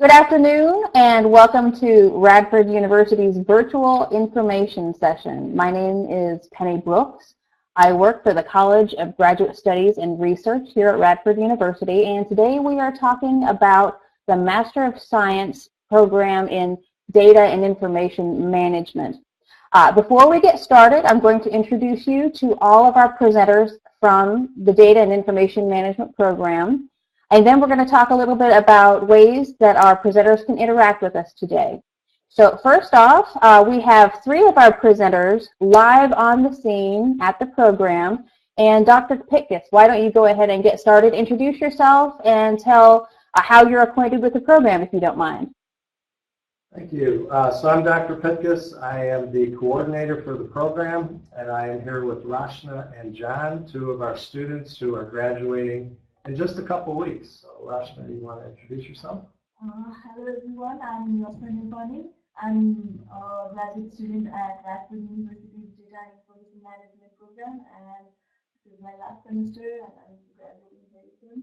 Good afternoon and welcome to Radford University's virtual information session. My name is Penny Brooks. I work for the College of Graduate Studies and Research here at Radford University, and today we are talking about the Master of Science program in Data and Information Management. Before we get started, I'm going to introduce you to all of our presenters from the Data and Information Management program. And then we're going to talk a little bit about ways that our presenters can interact with us today. So first off, we have three of our presenters live on the scene at the program. And Dr. Pitkus, why don't you go ahead and get started, introduce yourself, and tell how you're acquainted with the program, if you don't mind. Thank you. So I'm Dr. Pitkus. I am the coordinator for the program, and I am here with Rashna and John, two of our students who are graduating in just a couple weeks. So Rashna, do you want to introduce yourself? Hello everyone, I'm Rashna Nirvani. I'm a graduate student at Radford University's Data and Information Management program, and this is my last semester and I'm graduating very soon.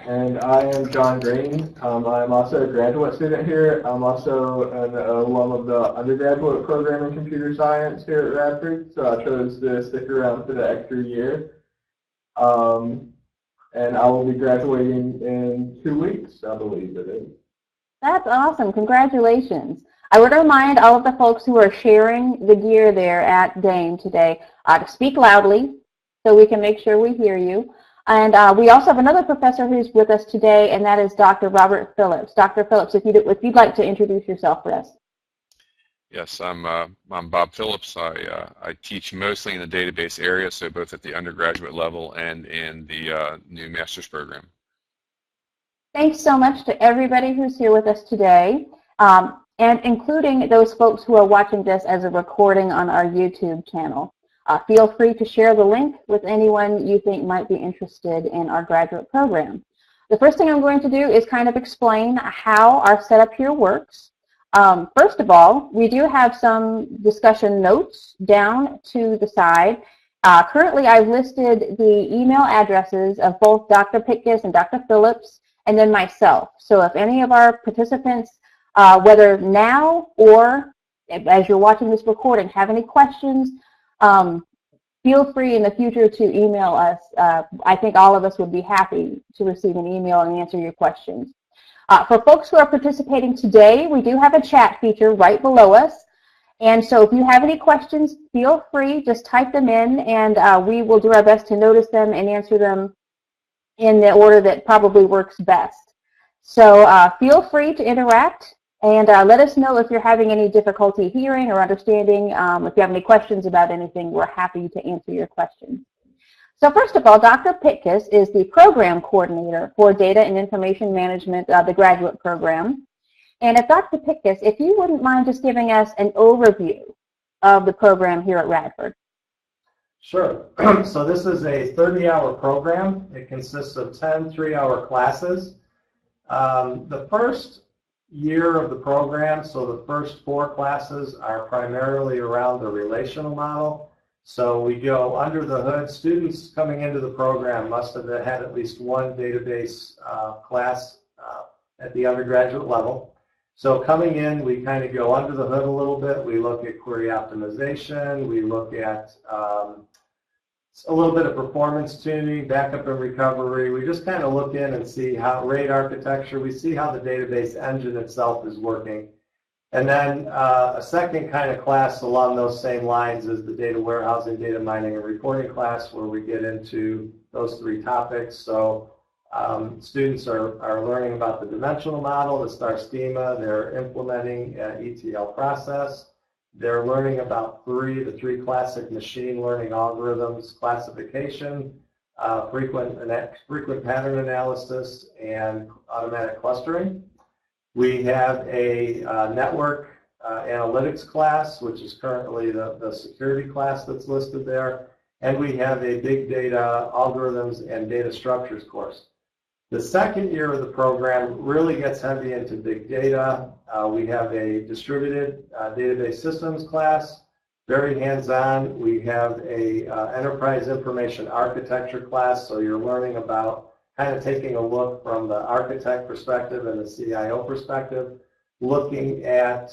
And I am John Green. I'm also a graduate student here. I'm also an alum of the undergraduate program in computer science here at Radford, so I chose to stick around for the extra year. And I will be graduating in 2 weeks, I believe it is. That's awesome. Congratulations. I would remind all of the folks who are sharing the gear there at DAME today to speak loudly so we can make sure we hear you. And we also have another professor who's with us today, and that is Dr. Robert Phillips. Dr. Phillips, if you'd like to introduce yourself for us. Yes, I'm Bob Phillips. I teach mostly in the database area, so both at the undergraduate level and in the new master's program. Thanks so much to everybody who's here with us today, and including those folks who are watching this as a recording on our YouTube channel. Feel free to share the link with anyone you think might be interested in our graduate program. The first thing I'm going to do is kind of explain how our setup here works. First of all, we do have some discussion notes down to the side. Currently, I've listed the email addresses of both Dr. Pitkus and Dr. Phillips, and then myself. So if any of our participants, whether now or as you're watching this recording, have any questions, feel free in the future to email us. I think all of us would be happy to receive an email and answer your questions. For folks who are participating today, we do have a chat feature right below us. And so if you have any questions, feel free, just type them in, and we will do our best to notice them and answer them in the order that probably works best. So feel free to interact, and let us know if you're having any difficulty hearing or understanding. If you have any questions about anything, we're happy to answer your questions. So first of all, Dr. Pitkus is the program coordinator for Data and Information Management, the graduate program. And if Dr. Pitkus, if you wouldn't mind just giving us an overview of the program here at Radford. Sure. So this is a 30-hour program. It consists of 10 3-hour classes. The first year of the program, so the first 4 classes, are primarily around the relational model. So we go under the hood. Students coming into the program must have had at least one database class at the undergraduate level. So coming in, we kind of go under the hood a little bit. We look at query optimization. We look at a little bit of performance tuning, backup and recovery. We just kind of look in and see how RAID architecture, we see how the database engine itself is working. And then a second kind of class along those same lines is the data warehousing, data mining, and reporting class, where we get into those 3 topics. So students are learning about the dimensional model, the star schema. They're implementing an ETL process. They're learning about the three classic machine learning algorithms: classification, frequent pattern analysis, and automatic clustering. We have a network analytics class, which is currently the security class that's listed there. And we have a big data algorithms and data structures course. The second year of the program really gets heavy into big data. We have a distributed database systems class, very hands-on. We have a enterprise information architecture class, so you're learning about kind of taking a look from the architect perspective and the CIO perspective, looking at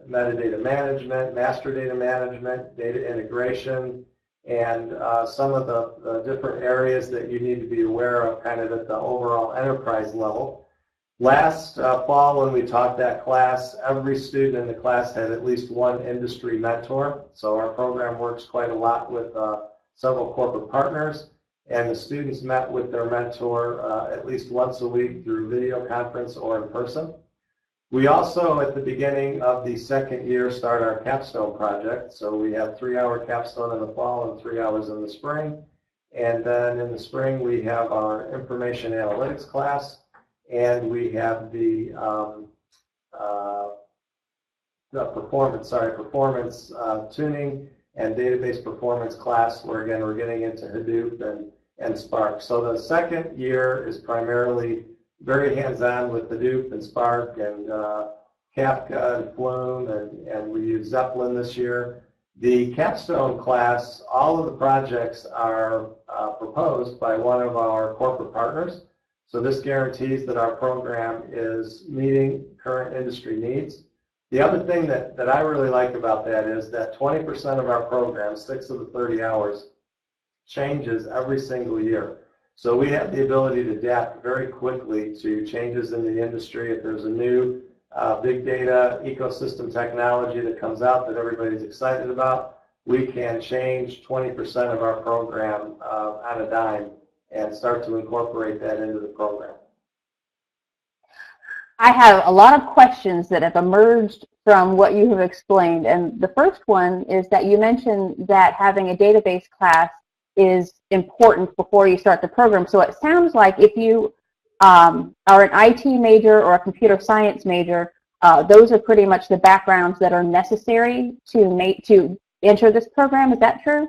metadata management, master data management, data integration, and some of the different areas that you need to be aware of kind of at the overall enterprise level. Last fall when we taught that class, every student in the class had at least one industry mentor. So our program works quite a lot with several corporate partners, and the students met with their mentor at least once a week through video conference or in person. We also, at the beginning of the second year, start our capstone project. So we have 3-hour capstone in the fall and 3 hours in the spring. And then in the spring, we have our information analytics class, and we have the performance tuning and database performance class, where again we're getting into Hadoop and Spark. So the second year is primarily very hands-on with Hadoop and Spark and Kafka and Flume, and we use Zeppelin this year. The capstone class, all of the projects are proposed by one of our corporate partners. So this guarantees that our program is meeting current industry needs. The other thing that I really like about that is that 20% of our program, 6 of the 30 hours, changes every single year. So we have the ability to adapt very quickly to changes in the industry. If there's a new big data ecosystem technology that comes out that everybody's excited about, we can change 20% of our program on a dime and start to incorporate that into the program. I have a lot of questions that have emerged from what you have explained, and the first one is that you mentioned that having a database class is important before you start the program. So it sounds like if you are an IT major or a computer science major, those are pretty much the backgrounds that are necessary to enter this program. Is that true?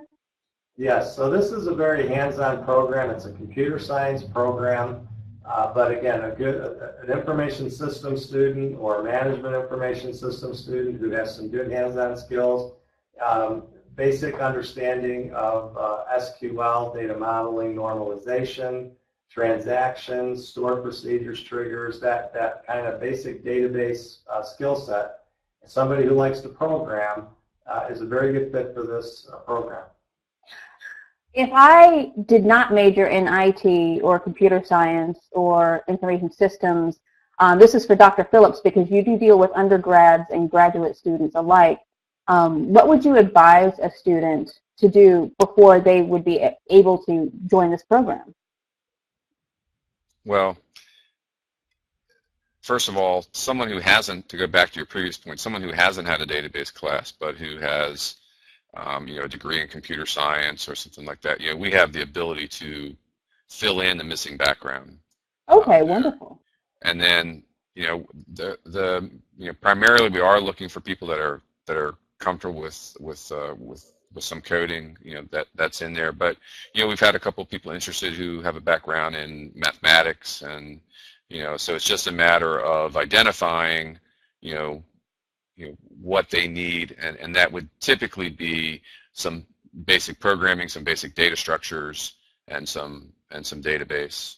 Yes, so this is a very hands-on program. It's a computer science program, but again, an information system student or a management information system student who has some good hands-on skills, basic understanding of SQL, data modeling, normalization, transactions, stored procedures, triggers, that kind of basic database skill set. Somebody who likes to program is a very good fit for this program. If I did not major in IT or computer science or information systems, this is for Dr. Phillips because you do deal with undergrads and graduate students alike. What would you advise a student to do before they would be able to join this program? Well, first of all, someone who hasn't, to go back to your previous point, someone who hasn't had a database class but who has a degree in computer science or something like that, we have the ability to fill in the missing background. Okay, wonderful. And then, primarily we are looking for people that are comfortable with some coding, that's in there. But we've had a couple of people interested who have a background in mathematics, and so it's just a matter of identifying, what they need, and that would typically be some basic programming, some basic data structures, and some database.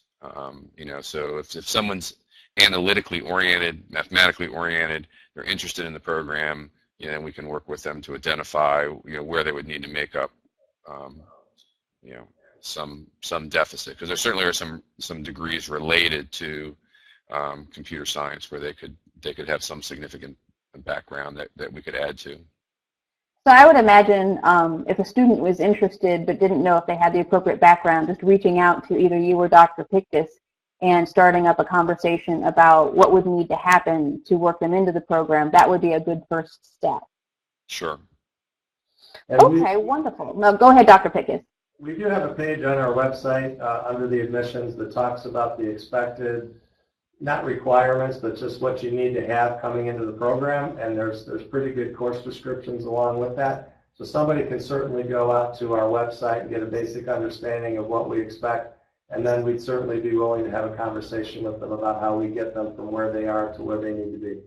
So if someone's analytically oriented, mathematically oriented, they're interested in the program, then we can work with them to identify where they would need to make up some deficit, because there certainly are some degrees related to computer science where they could have some significant background that we could add to. So I would imagine if a student was interested but didn't know if they had the appropriate background, just reaching out to either you or Dr. Pickus and starting up a conversation about what would need to happen to work them into the program, that would be a good first step. Sure. Okay, wonderful. Now go ahead, Dr. Pickus. We do have a page on our website under the admissions that talks about the expected, not requirements, but just what you need to have coming into the program, and there's pretty good course descriptions along with that. So somebody can certainly go out to our website and get a basic understanding of what we expect, and then we'd certainly be willing to have a conversation with them about how we get them from where they are to where they need to be.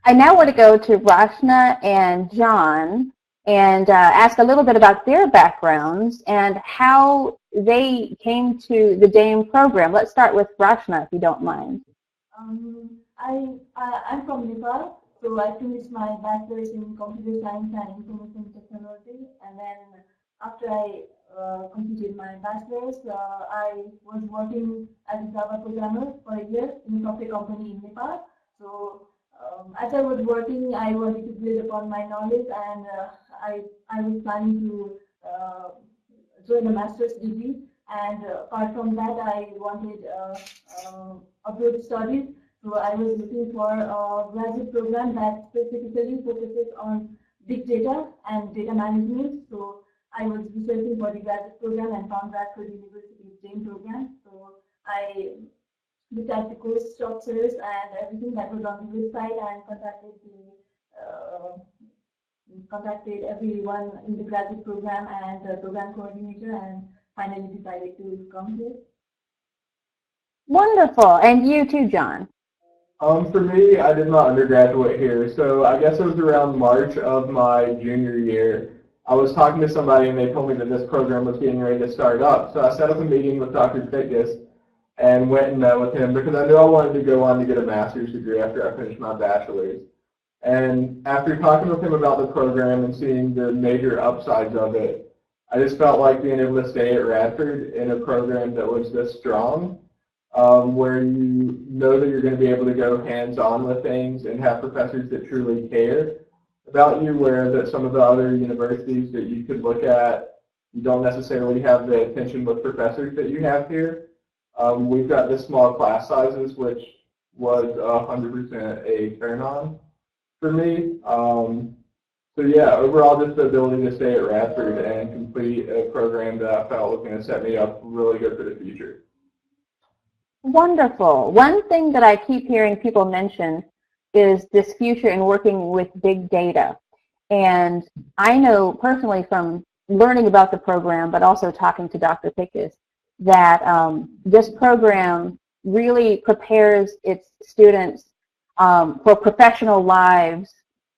I now want to go to Rashna and John and ask a little bit about their backgrounds and how they came to the DAME program. Let's start with Rashna, if you don't mind. I'm from Nepal, so I finished my bachelor's in computer science and information technology, and then after I completed my bachelor's, I was working as a Java programmer for a year in a software company in Nepal. So as I was working, I wanted to build upon my knowledge, and I was planning to join a master's degree. And apart from that, I wanted upward studies. So I was looking for a graduate program that specifically focuses on big data and data management. So I was researching for the graduate program and found Radford University's DAME program. So I looked at the course structures and everything that was on the website and contacted everyone in the graduate program and the program coordinator, and finally decided to come here. Wonderful. And you too, John. For me, I did my undergraduate here, so I guess it was around March of my junior year. I was talking to somebody and they told me that this program was getting ready to start up. So I set up a meeting with Dr. Pickens and went and met with him because I knew I wanted to go on to get a master's degree after I finished my bachelor's. And after talking with him about the program and seeing the major upsides of it, I just felt like being able to stay at Radford in a program that was this strong, where you know that you're going to be able to go hands-on with things and have professors that truly care about you, where that some of the other universities that you could look at, you don't necessarily have the attention with professors that you have here. We've got this small class sizes, which was 100% a turn-on for me. So yeah, overall just the ability to stay at Radford and complete a program that I felt was going to set me up really good for the future. Wonderful. One thing that I keep hearing people mention is this future in working with big data. And I know personally from learning about the program, but also talking to Dr. Pickens, that this program really prepares its students for professional lives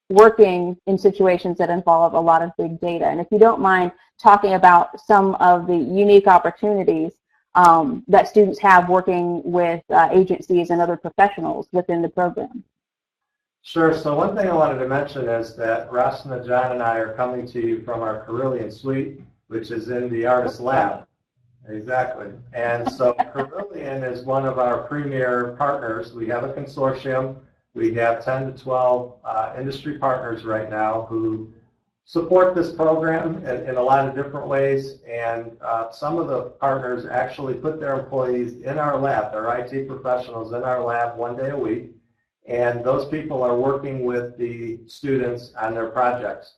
working in situations that involve a lot of big data. And if you don't mind talking about some of the unique opportunities that students have working with agencies and other professionals within the program. Sure. So one thing I wanted to mention is that Rashna, John, and I are coming to you from our Carillion suite, which is in the Artist Lab. Exactly. And so Carillion is one of our premier partners. We have a consortium. We have 10 to 12 industry partners right now who support this program in a lot of different ways. And some of the partners actually put their employees in our lab, their IT professionals in our lab 1 day a week. And those people are working with the students on their projects.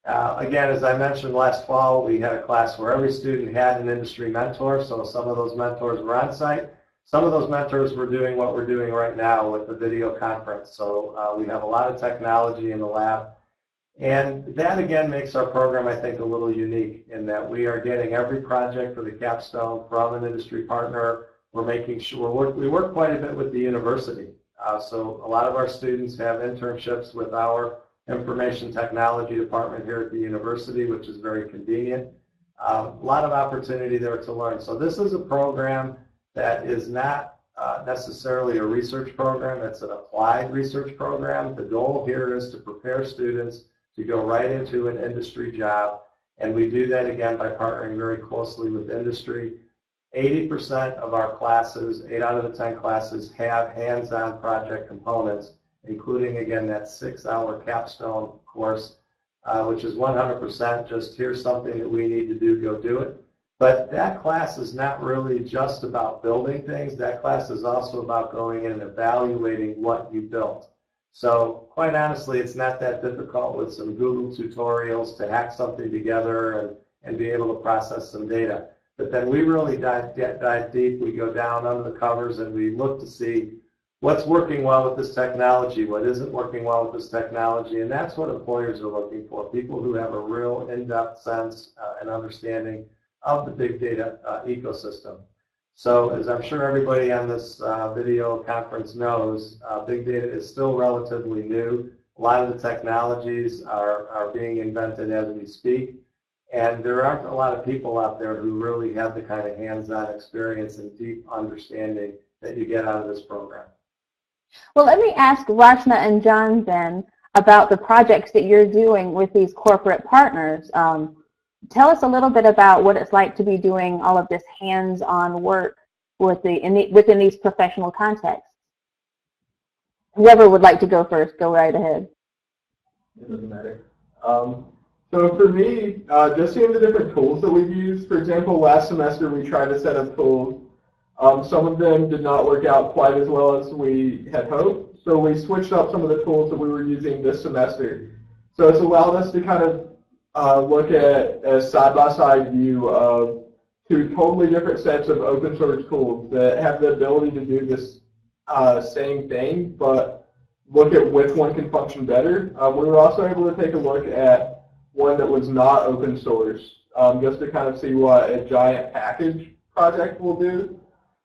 Again, as I mentioned last fall, we had a class where every student had an industry mentor, so some of those mentors were on site. Some of those mentors were doing what we're doing right now with the video conference. So we have a lot of technology in the lab. And that, again, makes our program, I think, a little unique in that we are getting every project for the capstone from an industry partner. We're making sure we work quite a bit with the university. So a lot of our students have internships with our information technology department here at the university, which is very convenient. A lot of opportunity there to learn. So this is a program that is not necessarily a research program. It's an applied research program. The goal here is to prepare students to go right into an industry job. And we do that, again, by partnering very closely with industry. 80% of our classes, 8 out of the 10 classes, have hands-on project components, including, again, that 6-hour capstone course, which is 100% just here's something that we need to do, go do it. But that class is not really just about building things. That class is also about going in and evaluating what you built. So quite honestly, it's not that difficult with some Google tutorials to hack something together and be able to process some data. But then we really dive deep. We go down under the covers and we look to see what's working well with this technology, what isn't working well with this technology, and that's what employers are looking for, people who have a real in-depth sense and understanding of the big data ecosystem. So as I'm sure everybody on this video conference knows, big data is still relatively new. A lot of the technologies are being invented as we speak. And there aren't a lot of people out there who really have the kind of hands-on experience and deep understanding that you get out of this program. Well, let me ask Rashna and John then about the projects that you're doing with these corporate partners. Tell us a little bit about what it's like to be doing all of this hands-on work within these professional contexts. Whoever would like to go first, go right ahead. It doesn't matter. So for me, just seeing the different tools that we've used, for example, last semester we tried to set up tools. Some of them did not work out quite as well as we had hoped, so we switched up some of the tools that we were using this semester. So it's allowed us to kind of look at a side-by-side view of two totally different sets of open source tools that have the ability to do this same thing, but look at which one can function better. We were also able to take a look at one that was not open source, just to kind of see what a giant package project will do.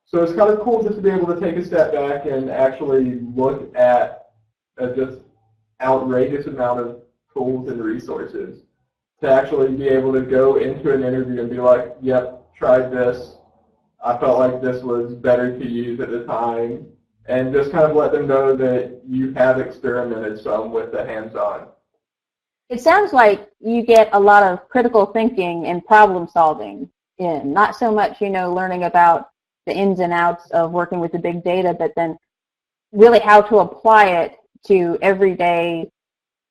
So it's kind of cool just to be able to take a step back and actually look at a just outrageous amount of tools and resources to actually be able to go into an interview and be like, yep, tried this. I felt like this was better to use at the time, and just kind of let them know that you have experimented some with the hands-on. It sounds like you get a lot of critical thinking and problem solving in, not so much, learning about the ins and outs of working with the big data, but then really how to apply it to everyday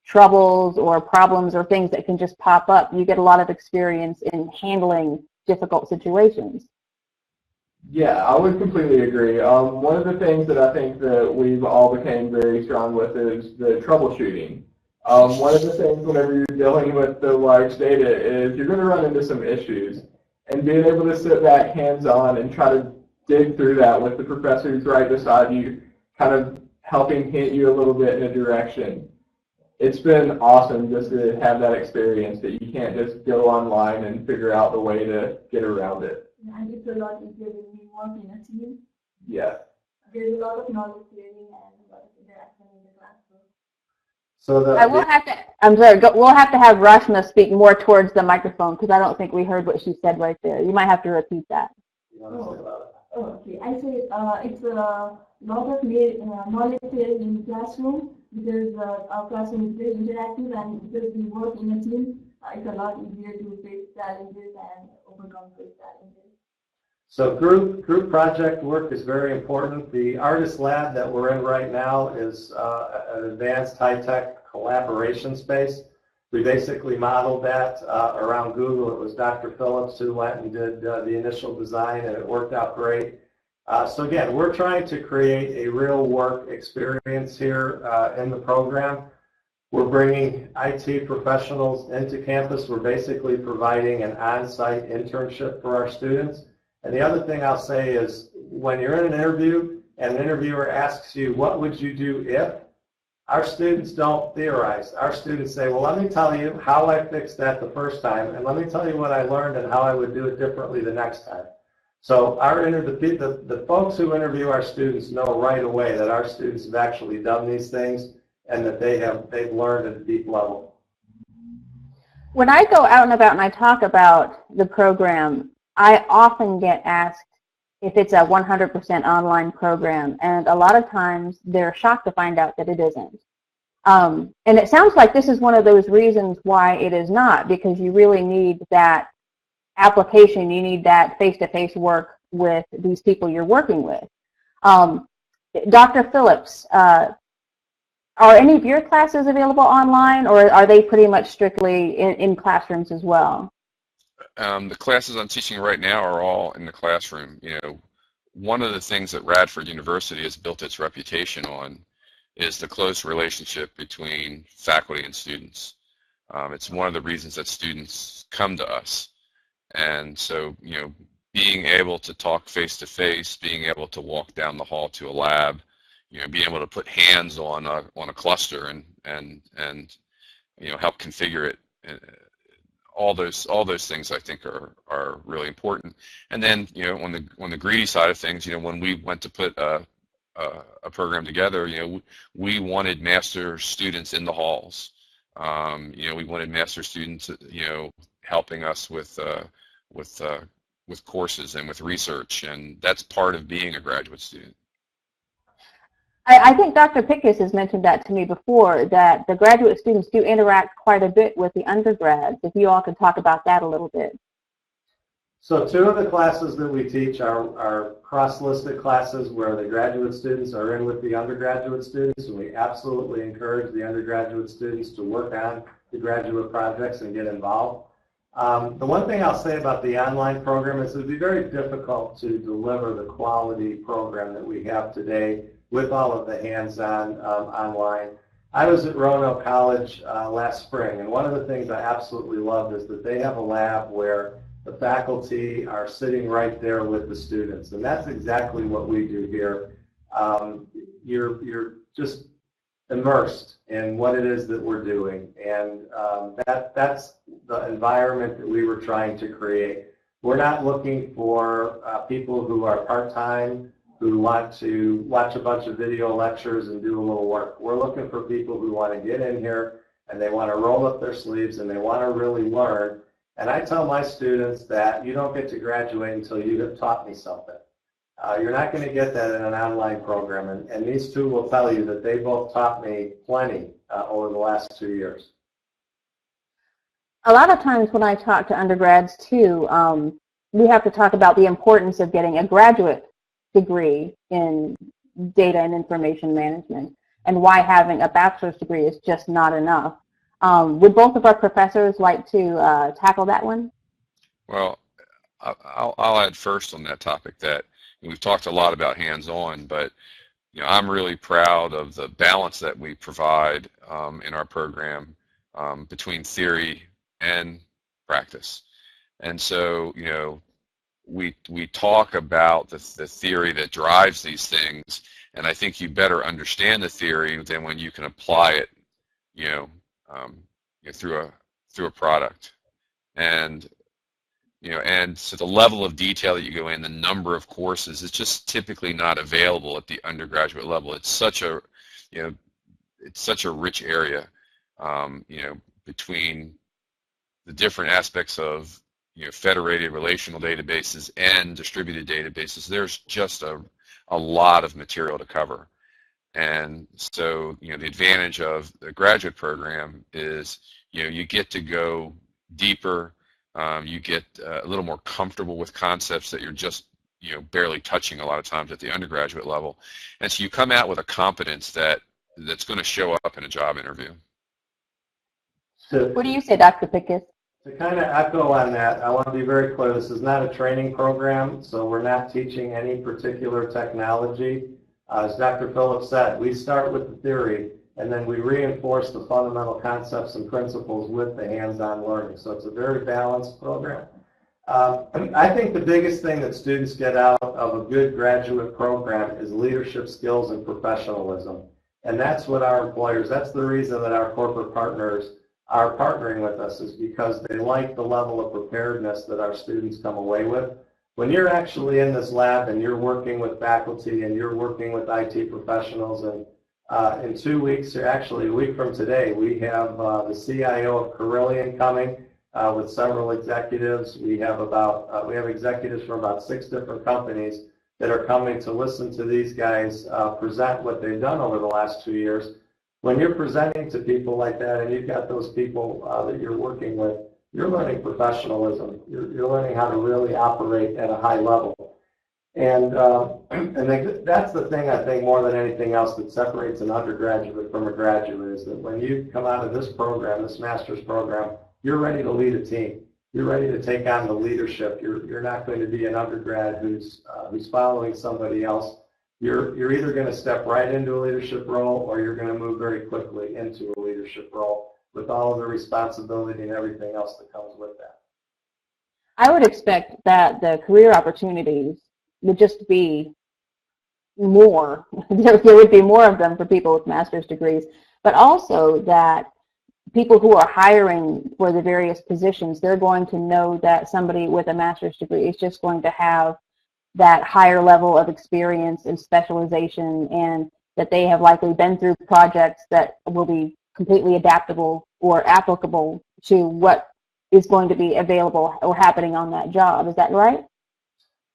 troubles or problems or things that can just pop up. You get a lot of experience in handling difficult situations. Yeah, I would completely agree. One of the things that I think that we've all became very strong with is the troubleshooting. One of the things whenever you're dealing with the large data is you're going to run into some issues, and being able to sit back hands-on and try to dig through that with the professors right beside you, kind of helping hint you a little bit in a direction. It's been awesome just to have that experience that you can't just go online and figure out the way to get around it. And it's a lot easier when we work in a team. Yeah. There's a lot of knowledge sharing and a lot of interaction in the classroom. So I will have to, I'm sorry, we'll have to have Rashna speak more towards the microphone because I don't think we heard what she said right there. You might have to repeat that. Okay, I say it's a lot of knowledge sharing in the classroom because our classroom is very interactive, and because we work in a team, it's a lot easier to face challenges and overcome those challenges. So group project work is very important. The artist lab that we're in right now is an advanced high-tech collaboration space. We basically modeled that around Google. It was Dr. Phillips who went and did the initial design, and it worked out great. So again, we're trying to create a real work experience here in the program. We're bringing IT professionals into campus. We're basically providing an on-site internship for our students. And the other thing I'll say is when you're in an interview and an interviewer asks you, what would you do if? Our students don't theorize. Our students say, well, let me tell you how I fixed that the first time, and let me tell you what I learned and how I would do it differently the next time. So the folks who interview our students know right away that our students have actually done these things and that they've learned at a deep level. When I go out and about and I talk about the program, I often get asked if it's a 100% online program, and a lot of times they're shocked to find out that it isn't. And it sounds like this is one of those reasons why it is not, because you really need that application, you need that face-to-face work with these people you're working with. Dr. Phillips, are any of your classes available online, or are they pretty much strictly in classrooms as well? The classes I'm teaching right now are all in the classroom. One of the things that Radford University has built its reputation on is the close relationship between faculty and students. It's one of the reasons that students come to us. And so, being able to talk face-to-face, being able to walk down the hall to a lab, being able to put hands on a cluster and help configure it. All those things I think are really important. And then on the greedy side of things, when we went to put a program together, we wanted master students in the halls. We wanted master students, helping us with courses and with research, and that's part of being a graduate student. I think Dr. Pickus has mentioned that to me before, that the graduate students do interact quite a bit with the undergrads. If you all could talk about that a little bit. So 2 of the classes that we teach are cross-listed classes where the graduate students are in with the undergraduate students, and we absolutely encourage the undergraduate students to work on the graduate projects and get involved. The one thing I'll say about the online program is it would be very difficult to deliver the quality program that we have today with all of the hands-on online. I was at Roanoke College last spring, and one of the things I absolutely loved is that they have a lab where the faculty are sitting right there with the students, and that's exactly what we do here. You're just immersed in what it is that we're doing, and that's the environment that we were trying to create. We're not looking for people who are part-time, who want to watch a bunch of video lectures and do a little work. We're looking for people who want to get in here and they want to roll up their sleeves and they want to really learn. And I tell my students that you don't get to graduate until you have taught me something. You're not going to get that in an online program, and these 2 will tell you that they both taught me plenty over the last 2 years. A lot of times when I talk to undergrads too, we have to talk about the importance of getting a graduate degree in data and information management, and why having a bachelor's degree is just not enough. Would both of our professors like to tackle that one? Well, I'll add first on that topic that we've talked a lot about hands-on, but I'm really proud of the balance that we provide in our program between theory and practice. And so, we talk about the theory that drives these things, and I think you better understand the theory than when you can apply it, through a product. And and so the level of detail that you go in, the number of courses, is just typically not available at the undergraduate level. It's such a it's such a rich area, between the different aspects of federated relational databases and distributed databases. There's just a lot of material to cover. And so, the advantage of the graduate program is, you get to go deeper, you get a little more comfortable with concepts that you're just, barely touching a lot of times at the undergraduate level. And so you come out with a competence that's going to show up in a job interview. What do you say, Dr. Pickus? To kind of echo on that, I want to be very clear, this is not a training program, so we're not teaching any particular technology. As Dr. Phillips said, we start with the theory, and then we reinforce the fundamental concepts and principles with the hands-on learning. So it's a very balanced program. I think the biggest thing that students get out of a good graduate program is leadership skills and professionalism. And that's what our employers, that's the reason that our corporate partners are partnering with us, is because they like the level of preparedness that our students come away with. When you're actually in this lab and you're working with faculty and you're working with IT professionals, and in 2 weeks, or actually a week from today, we have the CIO of Carillion coming with several executives. We have executives from about 6 different companies that are coming to listen to these guys present what they've done over the last 2 years. When you're presenting to people like that and you've got those people that you're working with, you're learning professionalism. You're learning how to really operate at a high level. And that's the thing, I think, more than anything else that separates an undergraduate from a graduate, is that when you come out of this program, this master's program, you're ready to lead a team. You're ready to take on the leadership. You're not going to be an undergrad who's following somebody else. You're either going to step right into a leadership role, or you're going to move very quickly into a leadership role with all of the responsibility and everything else that comes with that. I would expect that the career opportunities would just be more. There would be more of them for people with master's degrees, but also that people who are hiring for the various positions, they're going to know that somebody with a master's degree is just going to have that higher level of experience and specialization, and that they have likely been through projects that will be completely adaptable or applicable to what is going to be available or happening on that job. Is that right?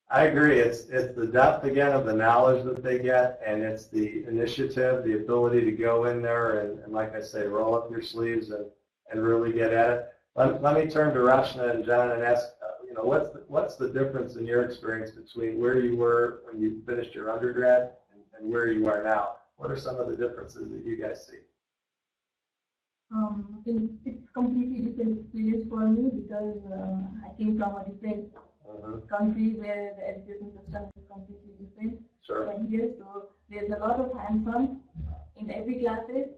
I agree. It's the depth again of the knowledge that they get, and it's the initiative, the ability to go in there and like I say, roll up your sleeves and really get at it. Let me turn to Rachna and John and ask, what's the difference in your experience between where you were when you finished your undergrad and where you are now? What are some of the differences that you guys see? It's completely different experience for me because I came from a different country where the education system is completely different than here. So there's a lot of hands-on in every classes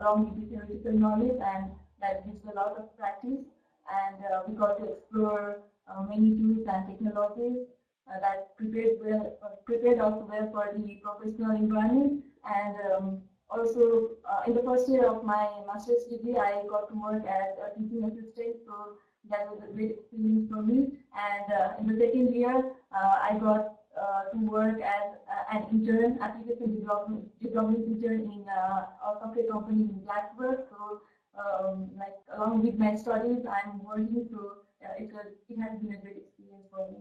along with the theoretical knowledge, and that gives a lot of practice. And we got to explore many tools and technologies that prepared us well for the professional environment. And also, in the first year of my master's degree, I got to work as a teaching assistant, so that was a great experience for me. And in the second year, I got to work as an intern, application development intern in a software company in Radford. So, like along with my studies, I'm working, so it has been a great experience for me.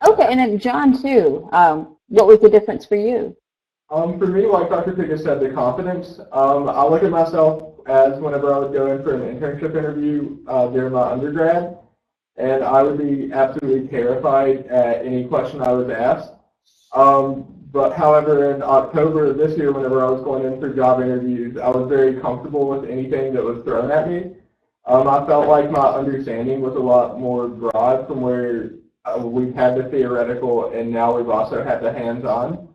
Okay, and then John too. What was the difference for you? For me, like Dr. Pickett said, the confidence. I look at myself as whenever I would go in for an internship interview during my undergrad, and I would be absolutely terrified at any question I was asked. But however, in October of this year, whenever I was going in for job interviews, I was very comfortable with anything that was thrown at me. I felt like my understanding was a lot more broad from where we've had the theoretical and now we've also had the hands-on.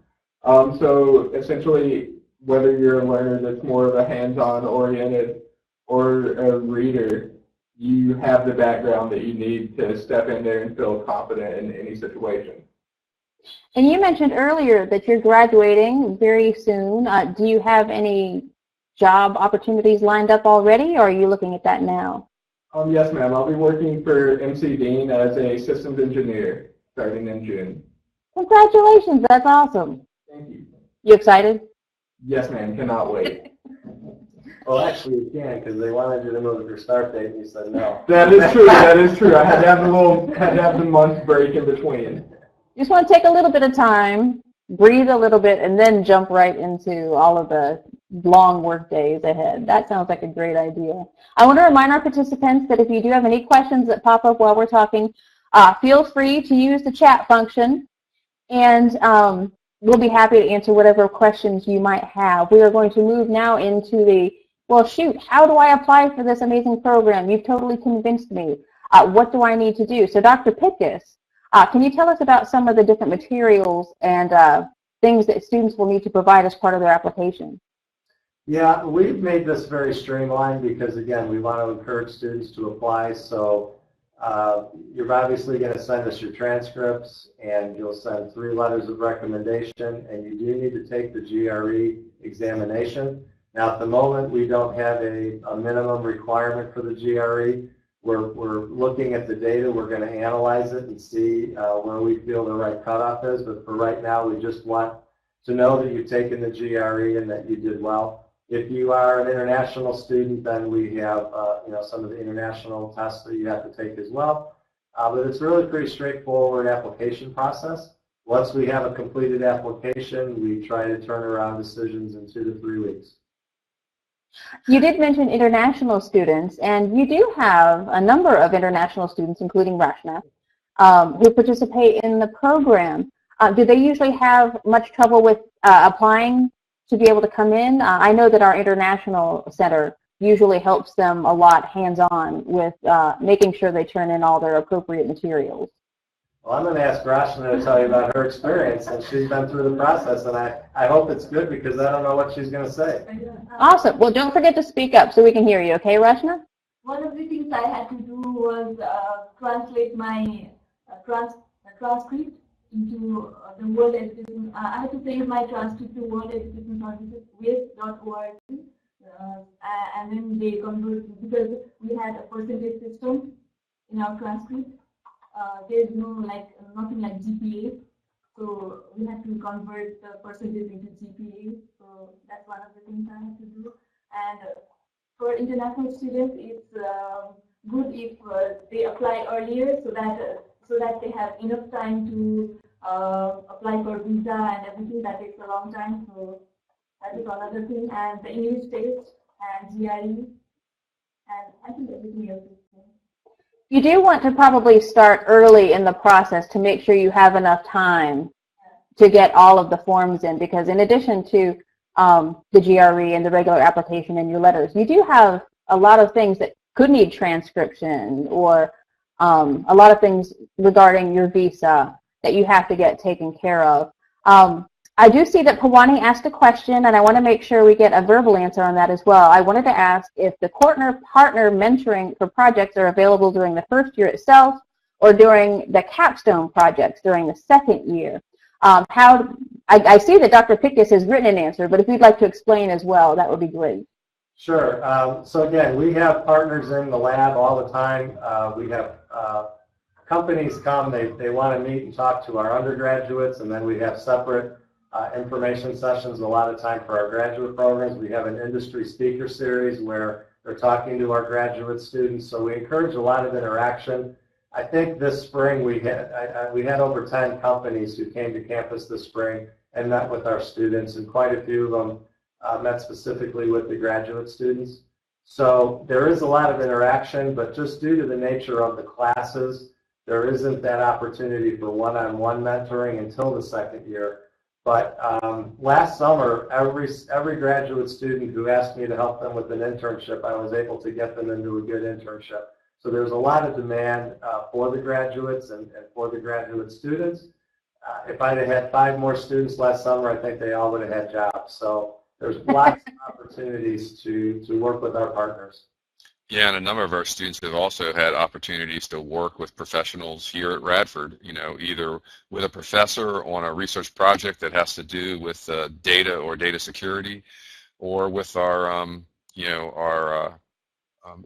So essentially, whether you're a learner that's more of a hands-on oriented or a reader, you have the background that you need to step in there and feel confident in any situation. And you mentioned earlier that you're graduating very soon. Do you have any job opportunities lined up already, or are you looking at that now? Yes, ma'am. I'll be working for MC Dean as a systems engineer starting in June. Congratulations, that's awesome. Thank you. You excited? Yes, ma'am. Cannot wait. Well, actually, you can because they wanted you to move your start date, and you said no. That is true. That is true. I had to have the month break in between. Just want to take a little bit of time, breathe a little bit, and then jump right into all of the long work days ahead. That sounds like a great idea. I want to remind our participants that if you do have any questions that pop up while we're talking, feel free to use the chat function, and we'll be happy to answer whatever questions you might have. We are going to move now into the, well, shoot, how do I apply for this amazing program? You've totally convinced me. What do I need to do? So Dr. Pickus, can you tell us about some of the different materials and things that students will need to provide as part of their application? Yeah, we've made this very streamlined because, again, we want to encourage students to apply. So you're obviously going to send us your transcripts, and you'll send 3 letters of recommendation, and you do need to take the GRE examination. Now, at the moment, we don't have a minimum requirement for the GRE. We're looking at the data. We're going to analyze it and see where we feel the right cutoff is. But for right now, we just want to know that you've taken the GRE and that you did well. If you are an international student, then we have some of the international tests that you have to take as well. But it's really pretty straightforward application process. Once we have a completed application, we try to turn around decisions in 2 to 3 weeks. You did mention international students, and you do have a number of international students, including Rachna, who participate in the program. Do they usually have much trouble with applying to be able to come in? I know that our International Center usually helps them a lot hands-on with making sure they turn in all their appropriate materials. Well, I'm going to ask Rachna to tell you about her experience, and she's been through the process, and I hope it's good because I don't know what she's going to say. Awesome. Well, don't forget to speak up so we can hear you, okay, Rachna? One of the things I had to do was translate my transcript into the World Education. I had to save my transcript to World Education Services with.org, and then they convert, because we had a percentage system in our transcript. There's nothing like GPA, so we had to convert the percentage into GPA. So that's one of the things I had to do. And for international students, it's good if they apply earlier so that they have enough time to apply for visa and everything. That takes a long time, so that is another thing. And the English test and GRE, and I think everything else is fine. You do want to probably start early in the process to make sure you have enough time to get all of the forms in, because in addition to the GRE and the regular application and your letters, you do have a lot of things that could need transcription, or a lot of things regarding your visa that you have to get taken care of. I do see that Pawani asked a question, and I want to make sure we get a verbal answer on that as well. I wanted to ask if the partner mentoring for projects are available during the first year itself or during the capstone projects during the second year. I see that Dr. Pickus has written an answer, but if you'd like to explain as well, that would be great. Sure. So again, we have partners in the lab all the time. We have companies come, they want to meet and talk to our undergraduates, and then we have separate information sessions a lot of time for our graduate programs. We have an industry speaker series where they're talking to our graduate students, so we encourage a lot of interaction. I think this spring we had over 10 companies who came to campus this spring and met with our students, and quite a few of them met specifically with the graduate students. So there is a lot of interaction, but just due to the nature of the classes, there isn't that opportunity for one-on-one mentoring until the second year. But last summer, every graduate student who asked me to help them with an internship, I was able to get them into a good internship. So there's a lot of demand for the graduates and for the graduate students. If I'd have had 5 more students last summer, I think they all would have had jobs. So there's lots of opportunities to work with our partners. Yeah, and a number of our students have also had opportunities to work with professionals here at Radford, you know, either with a professor on a research project that has to do with data or data security, or with our, you know, our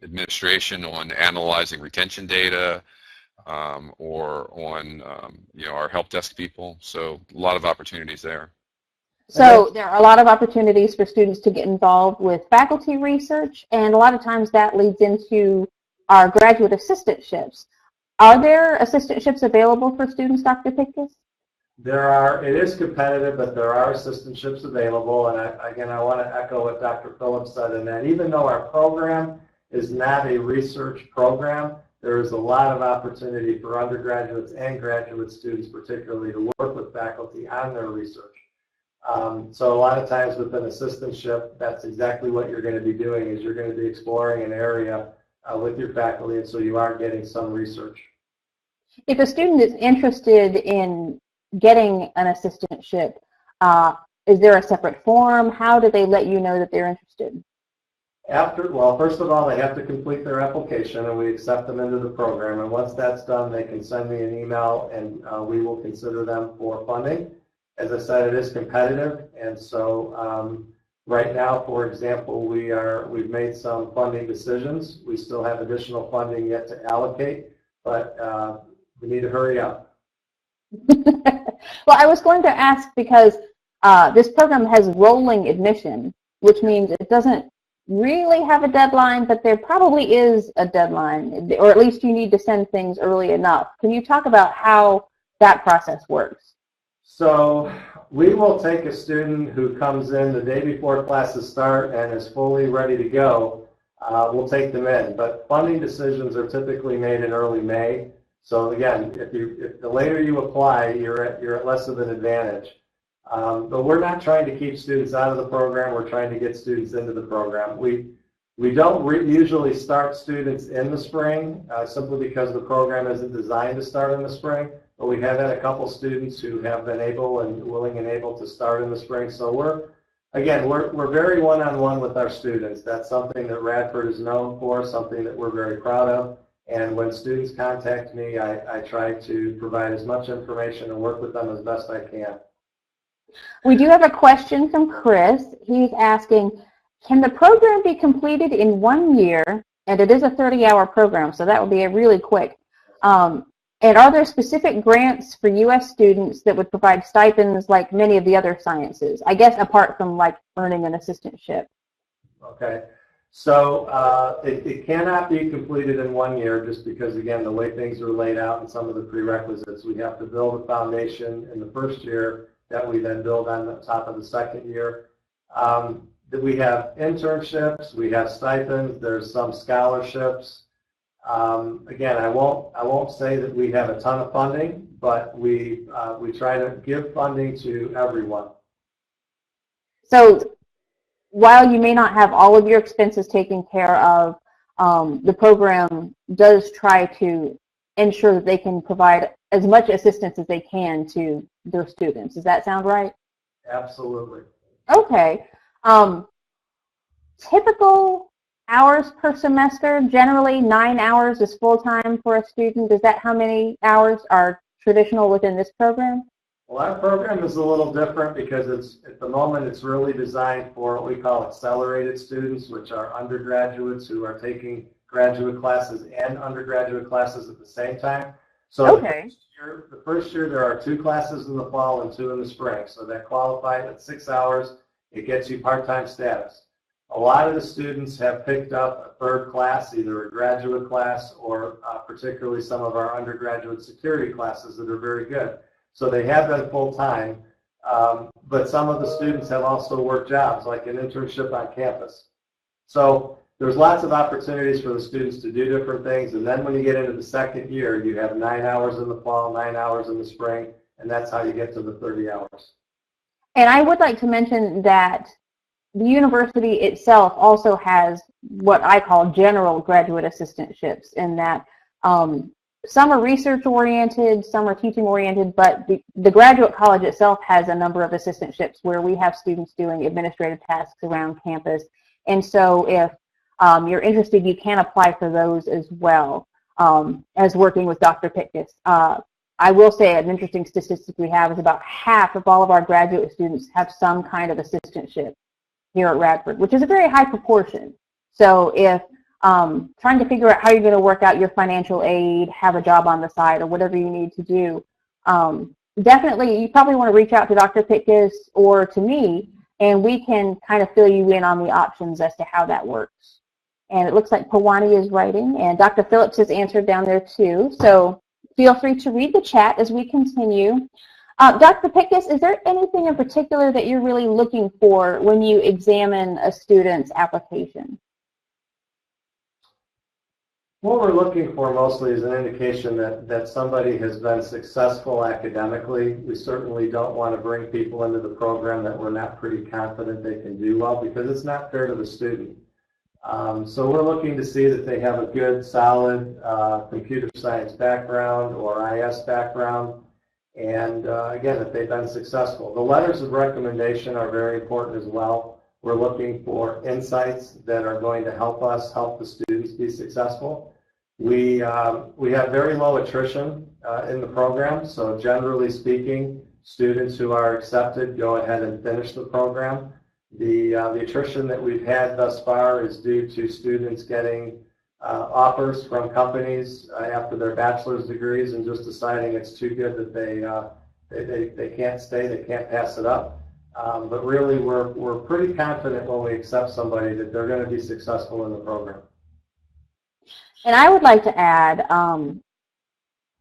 administration on analyzing retention data, or on, you know, our help desk people. So a lot of opportunities there. So there are a lot of opportunities for students to get involved with faculty research, and a lot of times that leads into our graduate assistantships. Are there assistantships available for students, Dr. Pickus? There are. It is competitive, but there are assistantships available. And I want to echo what Dr. Phillips said, in that even though our program is not a research program, there is a lot of opportunity for undergraduates and graduate students particularly to work with faculty on their research. So a lot of times with an assistantship, that's exactly what you're going to be doing, is you're going to be exploring an area with your faculty, and so you are getting some research. If a student is interested in getting an assistantship, is there a separate form? How do they let you know that they're interested? Well, first of all, they have to complete their application, and we accept them into the program. And once that's done, they can send me an email, and we will consider them for funding. As I said, it is competitive, and so right now, for example, we've made some funding decisions. We still have additional funding yet to allocate, but we need to hurry up. Well, I was going to ask because this program has rolling admission, which means it doesn't really have a deadline, but there probably is a deadline, or at least you need to send things early enough. Can you talk about how that process works? So we will take a student who comes in the day before classes start and is fully ready to go. We'll take them in, but funding decisions are typically made in early May. So again, if the later you apply, you're at less of an advantage. But we're not trying to keep students out of the program. We're trying to get students into the program. We don't usually start students in the spring simply because the program isn't designed to start in the spring. But we have had a couple students who have been able and willing and able to start in the spring. So we're very one-on-one with our students. That's something that Radford is known for, something that we're very proud of. And when students contact me, I try to provide as much information and work with them as best I can. We do have a question from Chris. He's asking, can the program be completed in 1 year? And it is a 30-hour program, so that would be a really quick. And are there specific grants for U.S. students that would provide stipends like many of the other sciences? I guess apart from like earning an assistantship. Okay. So it cannot be completed in 1 year just because, again, the way things are laid out and some of the prerequisites, we have to build a foundation in the first year that we then build on the top of the second year. That we have internships, we have stipends, there's some scholarships. Again, I won't say that we have a ton of funding, but we try to give funding to everyone. So while you may not have all of your expenses taken care of, the program does try to ensure that they can provide as much assistance as they can to their students. Does that sound right? Absolutely. Okay. Typical hours per semester, generally 9 hours is full-time for a student. Is that how many hours are traditional within this program? Well, our program is a little different because at the moment it's really designed for what we call accelerated students, which are undergraduates who are taking graduate classes and undergraduate classes at the same time. So okay. The first year there are 2 classes in the fall and 2 in the spring. So that qualifies at 6 hours. It gets you part-time status. A lot of the students have picked up a 3rd class, either a graduate class or particularly some of our undergraduate security classes that are very good. So they have been full-time, but some of the students have also worked jobs, like an internship on campus. So there's lots of opportunities for the students to do different things, and then when you get into the second year, you have 9 hours in the fall, 9 hours in the spring, and that's how you get to the 30 hours. And I would like to mention that the university itself also has what I call general graduate assistantships, in that some are research-oriented, some are teaching-oriented, but the graduate college itself has a number of assistantships where we have students doing administrative tasks around campus. And so if you're interested, you can apply for those as well as working with Dr. Pitkus. I will say an interesting statistic we have is about half of all of our graduate students have some kind of assistantship here at Radford, which is a very high proportion. So if trying to figure out how you're going to work out your financial aid, have a job on the side, or whatever you need to do, definitely you probably want to reach out to Dr. Pitkus or to me, and we can kind of fill you in on the options as to how that works. And it looks like Pawani is writing, and Dr. Phillips has answered down there too. So feel free to read the chat as we continue. Dr. Pitkus, is there anything in particular that you're really looking for when you examine a student's application? What we're looking for mostly is an indication that somebody has been successful academically. We certainly don't want to bring people into the program that we're not pretty confident they can do well, because it's not fair to the student. So we're looking to see that they have a good, solid computer science background or IS background, and again, that they've been successful. The letters of recommendation are very important as well. We're looking for insights that are going to help us help the students be successful. We have very low attrition in the program, so generally speaking, students who are accepted go ahead and finish the program. The attrition that we've had thus far is due to students getting offers from companies after their bachelor's degrees and just deciding it's too good that they can't stay, they can't pass it up. But really, we're pretty confident when we accept somebody that they're going to be successful in the program. And I would like to add,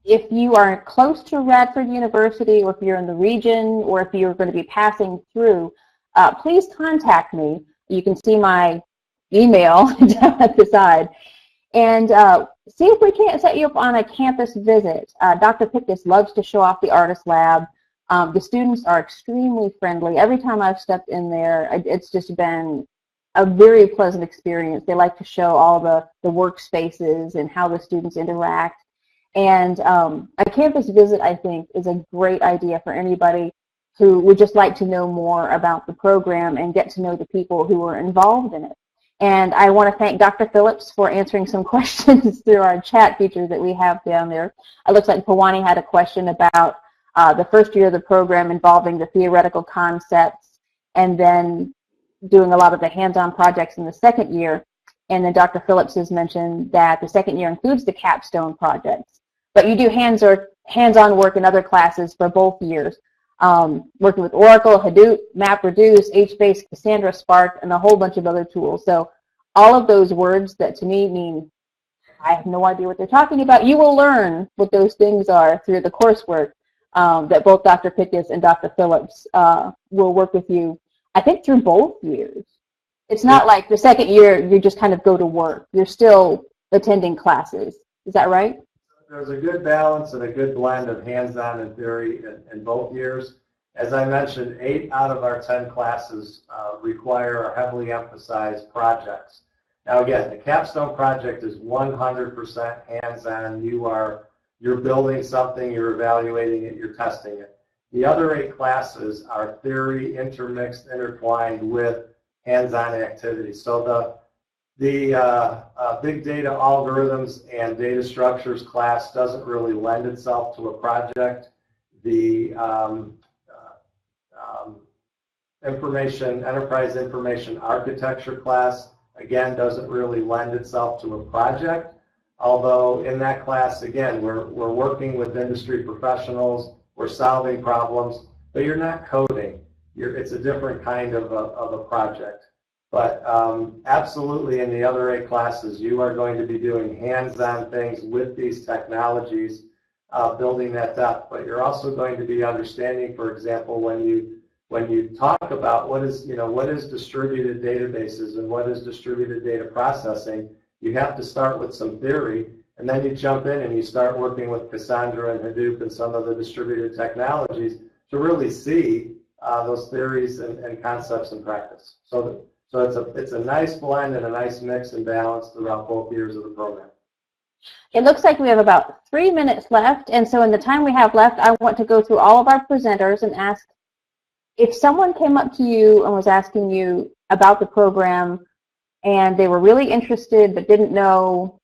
if you are close to Radford University, or if you're in the region, or if you're going to be passing through, please contact me. You can see my email down at the side. And see if we can't set you up on a campus visit. Dr. Pitkus loves to show off the artist lab. The students are extremely friendly. Every time I've stepped in there, it's just been a very pleasant experience. They like to show all the workspaces and how the students interact. And a campus visit, I think, is a great idea for anybody who would just like to know more about the program and get to know the people who are involved in it. And I want to thank Dr. Phillips for answering some questions through our chat feature that we have down there. It looks like Pawani had a question about the first year of the program involving the theoretical concepts and then doing a lot of the hands-on projects in the second year. And then Dr. Phillips has mentioned that the second year includes the capstone projects. But you do hands-on work in other classes for both years, working with Oracle, Hadoop, MapReduce, HBase, Cassandra, Spark, and a whole bunch of other tools. So all of those words that to me mean I have no idea what they're talking about. You will learn what those things are through the coursework that both Dr. Pickus and Dr. Phillips will work with you, I think, through both years. It's not like the second year you just kind of go to work. You're still attending classes. Is that right? There's a good balance and a good blend of hands-on and theory in both years. As I mentioned, 8 out of our 10 classes require or heavily emphasize projects. Now again, the capstone project is 100% hands-on. You're building something, you're evaluating it, you're testing it. The other 8 classes are theory intermixed, intertwined with hands-on activities. So the big data algorithms and data structures class doesn't really lend itself to a project. The enterprise information architecture class, again, doesn't really lend itself to a project. Although in that class, again, we're working with industry professionals, we're solving problems, but you're not coding. It's a different kind of a project. But absolutely in the other 8 classes, you are going to be doing hands-on things with these technologies, building that depth. But you're also going to be understanding, for example, when you talk about what is distributed databases and what is distributed data processing, you have to start with some theory, and then you jump in and you start working with Cassandra and Hadoop and some of the distributed technologies to really see those theories and concepts in practice. So it's a nice blend and a nice mix and balance throughout both years of the program. It looks like we have about 3 minutes left, and so in the time we have left, I want to go through all of our presenters and ask, if someone came up to you and was asking you about the program and they were really interested but didn't know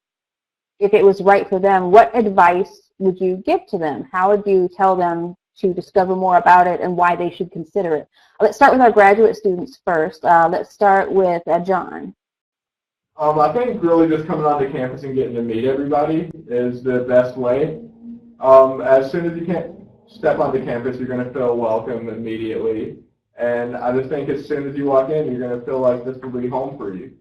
if it was right for them, what advice would you give to them? How would you tell them to discover more about it and why they should consider it? Let's start with our graduate students first. Let's start with John. I think really just coming onto campus and getting to meet everybody is the best way. As soon as you can step onto campus, you're going to feel welcome immediately. And I just think as soon as you walk in, you're going to feel like this will be home for you.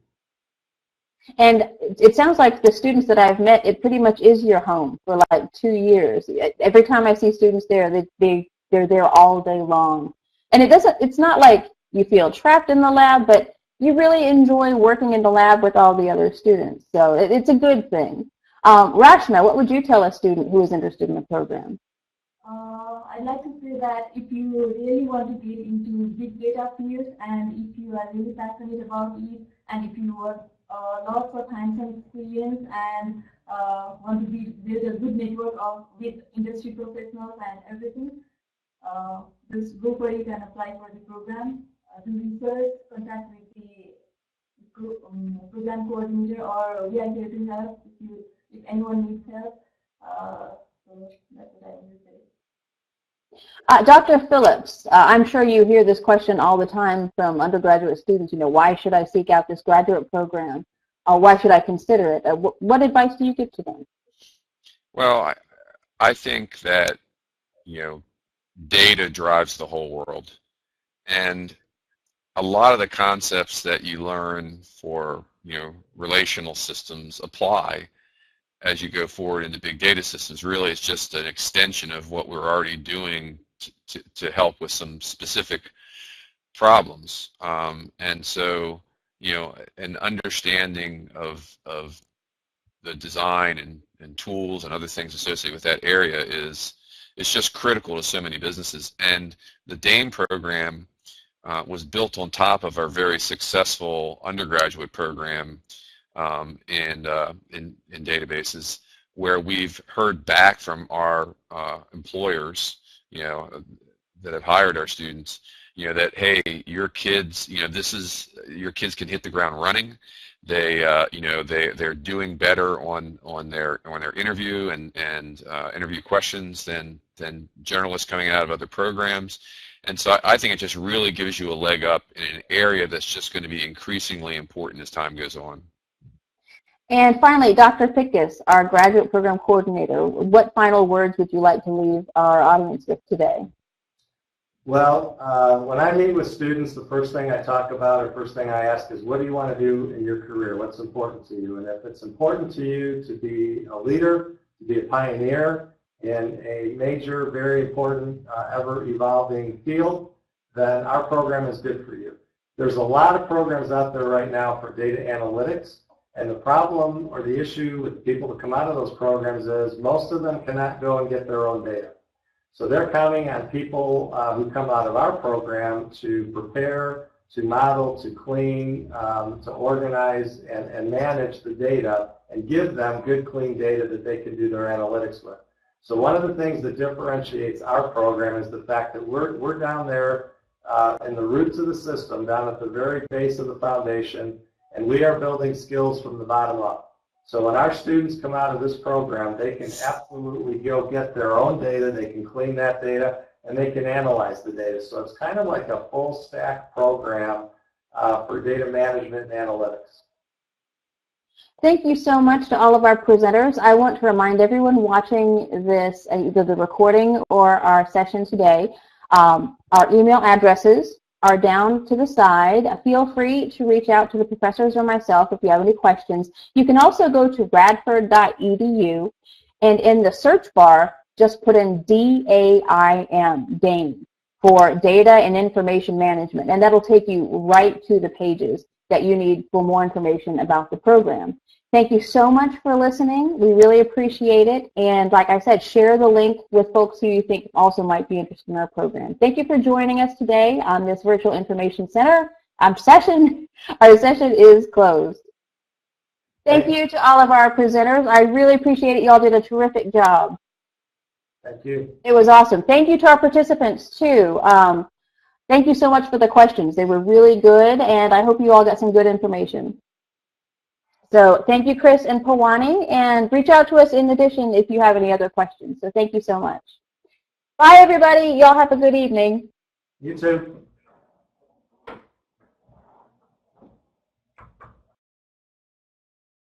And it sounds like the students that I've met, it pretty much is your home for like 2 years. Every time I see students there, they're there all day long. And it's not like you feel trapped in the lab, but you really enjoy working in the lab with all the other students. So it's a good thing. Rachna, what would you tell a student who is interested in the program? I'd like to say that if you really want to get into big data fields and if you are really passionate about it and if you want lots of hands-on experience and want to build a good network with industry professionals and everything, just go for it and apply for the program. Do research, contact with the program coordinator, or we are here to help if anyone needs help. So that's what I would say. Dr. Phillips, I'm sure you hear this question all the time from undergraduate students, why should I seek out this graduate program? Or why should I consider it? What advice do you give to them? Well, I think that, data drives the whole world. And a lot of the concepts that you learn for, relational systems apply as you go forward into big data systems. Really, it's just an extension of what we're already doing to help with some specific problems. And so, an understanding of the design and tools and other things associated with that area is just critical to so many businesses. And the DAME program was built on top of our very successful undergraduate program in databases, where we've heard back from our employers, that have hired our students, that, hey, your kids, your kids can hit the ground running. They're doing better on their interview and interview questions than journalists coming out of other programs. And so I think it just really gives you a leg up in an area that's just going to be increasingly important as time goes on. And finally, Dr. Pickus, our graduate program coordinator, what final words would you like to leave our audience with today? Well, when I meet with students, the first thing I talk about or first thing I ask is, what do you want to do in your career? What's important to you? And if it's important to you to be a leader, to be a pioneer in a major, very important, ever-evolving field, then our program is good for you. There's a lot of programs out there right now for data analytics, and the problem or the issue with people who come out of those programs is most of them cannot go and get their own data. So they're counting on people who come out of our program to prepare, to model, to clean, to organize, and manage the data and give them good, clean data that they can do their analytics with. So one of the things that differentiates our program is the fact that we're down there in the roots of the system, down at the very base of the foundation, and we are building skills from the bottom up. So when our students come out of this program, they can absolutely go get their own data, they can clean that data, and they can analyze the data. So it's kind of like a full stack program for data management and analytics. Thank you so much to all of our presenters. I want to remind everyone watching this, either the recording or our session today, our email addresses are down to the side. Feel free to reach out to the professors or myself if you have any questions. You can also go to radford.edu, and in the search bar, just put in DAIM, DAIM, for Data and Information Management, and that'll take you right to the pages that you need for more information about the program. Thank you so much for listening. We really appreciate it. And like I said, share the link with folks who you think also might be interested in our program. Thank you for joining us today on this Virtual Information Center. Our session is closed. Thank you to all of our presenters. I really appreciate it. You all did a terrific job. Thank you. It was awesome. Thank you to our participants, too. Thank you so much for the questions. They were really good, and I hope you all got some good information. So thank you, Chris and Pawani, and reach out to us in addition if you have any other questions. So thank you so much. Bye, everybody. Y'all have a good evening. You too.